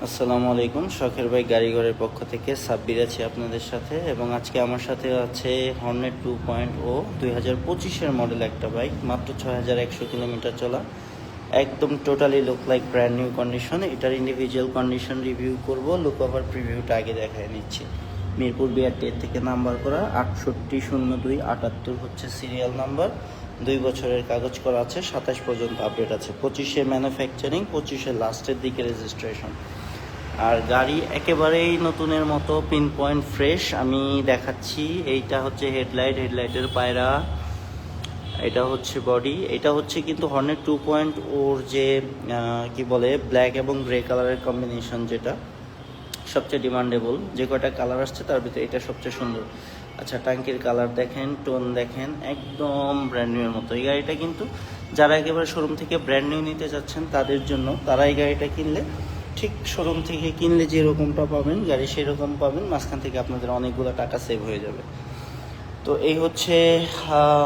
আসসালামু আলাইকুম। শখের বাইক গাড়িঘরের পক্ষ থেকে সাব্বির আছি আপনাদের সাথে, এবং আজকে আমার সাথে আছে হর্নেট 2.0 2025-এর মডেল একটা বাইক, মাত্র 6100 কিলোমিটার চলা, একদম totally look like brand new condition. এটার ইন্ডিভিজুয়াল কন্ডিশন রিভিউ করব, লুক ওভার প্রিভিউটা আগে দেখায় নিচ্ছি। মিরপুর BRT থেকে নাম্বার করা, 680278 হচ্ছে সিরিয়াল নাম্বার, 2 বছরের কাগজ করা আছে, 27 পর্যন্ত আপডেট আছে, 25-এ ম্যানুফ্যাকচারিং, 25-এর লাস্টের দিকে রেজিস্ট্রেশন। আর গাড়ি একেবারেই নতুনের মতো, পিন পয়েন্ট ফ্রেশ। আমি দেখাচ্ছি, এইটা হচ্ছে হেডলাইটের পায়রা, এটা হচ্ছে বডি, এটা হচ্ছে কিন্তু হর্নেট 2.0 ওর যে কি বলে ব্ল্যাক এবং গ্রে কালারের কম্বিনেশন, যেটা সবচেয়ে ডিমান্ডেবল। যে কয়টা কালার আসছে তার ভিতরে এটা সবচেয়ে সুন্দর। আচ্ছা, ট্যাঙ্কির কালার দেখেন, টোন দেখেন, একদম ব্র্যান্ড নিউয়ের মতো। এই গাড়িটা কিন্তু যারা একেবারে শোরুম থেকে ব্র্যান্ড নিউ নিতে যাচ্ছেন তাদের জন্য, তারা এই গাড়িটা কিনলে ঠিক শোরুম থেকে কিনলে যেরকমটা পাবেন গাড়ি সেরকম পাবেন, মাঝখান থেকে আপনাদের অনেকগুলো টাকা সেভ হয়ে যাবে। তো এই হচ্ছে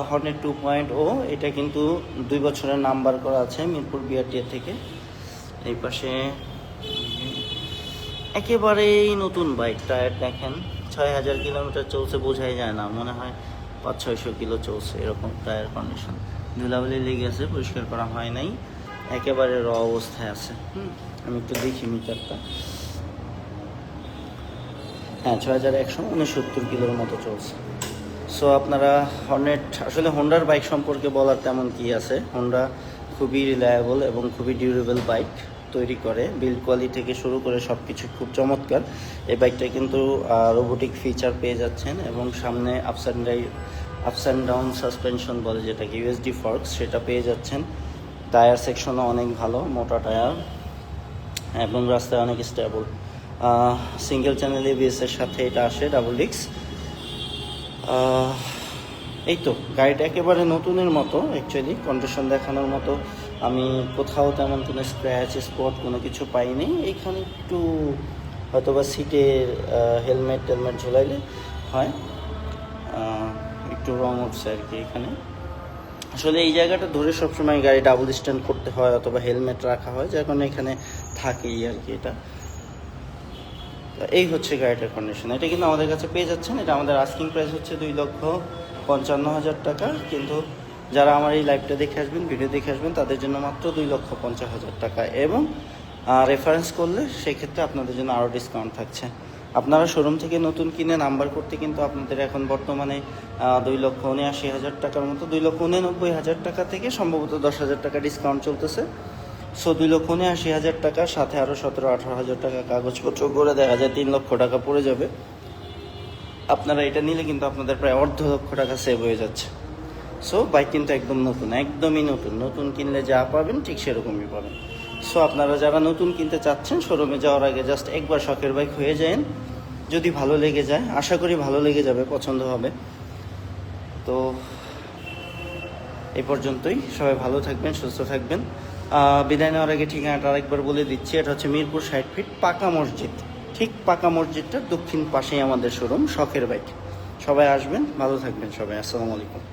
হর্নেট 2.0। এটা কিন্তু 2 বছরের নাম্বার করা আছে মিরপুর BRT থেকে। এই পাশে একেবারেই নতুন বাইক, টায়ার দেখেন, 6000 কিলোমিটার চলছে, বোঝাই যায় না, মনে হয় 500-600 কিলো চলছে, এরকম টায়ার কন্ডিশন। ধুলাবালি লেগে আছে, পরিষ্কার করা হয় নাই, একেবারে র অবস্থায় আছে। আমি একটু দেখি মিটারটা। হ্যাঁ, 6169 কিলোর মতো চলছে। সো আপনারা হর্নেট, আসলে হোন্ডার বাইক সম্পর্কে বলার তেমন কি আছে, হোন্ডা খুবই রিলায়েবল এবং খুবই ডিউরেবল বাইক তৈরি করে, বিল্ড কোয়ালিটি থেকে শুরু করে সব কিছু খুব চমৎকার। এই বাইকটা কিন্তু রোবোটিক ফিচার পেয়ে যাচ্ছেন, এবং সামনে আপস অ্যান্ড ডাউন সাসপেনশন বলে যেটাকে, USD ফর্কস, সেটা পেয়ে যাচ্ছেন। টায়ার সেকশনও অনেক ভালো, মোটা টায়ার, এবং রাস্তায় অনেক স্টেবল। সিঙ্গেল চ্যানেল ABS এর সাথে এটা আসে, ডাবল ডিস্ক। এই তো, গাড়িটা একেবারে নতুনের মতো, অ্যাকচুয়ালি কন্ডিশন দেখানোর মতো আমি কোথাও তেমন কোনো স্ক্র্যাচ স্পট কোনো কিছু পাইনি। এইখানে একটু হয়তোবা সিটের হেলমেট ঝোলাইলে হয়, একটু রং উঠছে আর কি এখানে। আসলে এই জায়গাটা ধরে সবসময় গাড়ি ডাবল স্ট্যান্ড করতে হয়, অথবা হেলমেট রাখা হয়, যার কারণে এখানে থাকেই আর কি এটা। এই হচ্ছে গাড়িটার কন্ডিশন। এটা কিন্তু আমাদের কাছে পেয়ে যাচ্ছেন, এটা আমাদের আস্কিং প্রাইস হচ্ছে 2,55,000 টাকা, কিন্তু যারা আমার এই লাইভটা দেখে আসবেন, ভিডিও দেখে আসবেন, তাদের জন্য মাত্র 2,50,000 টাকা, এবং রেফারেন্স করলে সেক্ষেত্রে আপনাদের জন্য আরও ডিসকাউন্ট থাকছে। আপনারা শোরুম থেকে নতুন কিনে নাম্বার করতে কিন্তু আপনাদের এখন বর্তমানে 2,79,000 টাকার মতো, 2,99,000 টাকা থেকে সম্ভবত 10,000 টাকা ডিসকাউন্ট চলতেছে। সো 2,79,000 টাকা, সাথে আরও 17-18,000 টাকা কাগজপত্র করে দেখা যায় 3 লক্ষ টাকা পড়ে যাবে। আপনারা এটা নিলে কিন্তু আপনাদের প্রায় 1,50,000 টাকা সেভ হয়ে যাচ্ছে। সো বাইক কিন্তু একদম নতুন, একদমই নতুন কিনলে যা পাবেন ঠিক সেরকমই পাবেন। সো আপনারা যারা নতুন কিনতে চাচ্ছেন, শোরুমে যাওয়ার আগে জাস্ট একবার শখের বাইক হয়ে যান, যদি ভালো লেগে যায়, আশা করি ভালো লেগে যাবে, পছন্দ হবে। তো এই পর্যন্তই, সবাই ভালো থাকবেন, সুস্থ থাকবেন। বিদায় নেওয়ার আগে ঠিকানাটা আরেকবার বলে দিচ্ছি, এটা হচ্ছে মিরপুর 60 ফিট পাকা মসজিদ, ঠিক পাকা মসজিদটার দক্ষিণ পাশেই আমাদের শোরুম শখের বাইক। সবাই আসবেন, ভালো থাকবেন সবাই। আসসালামু আলাইকুম।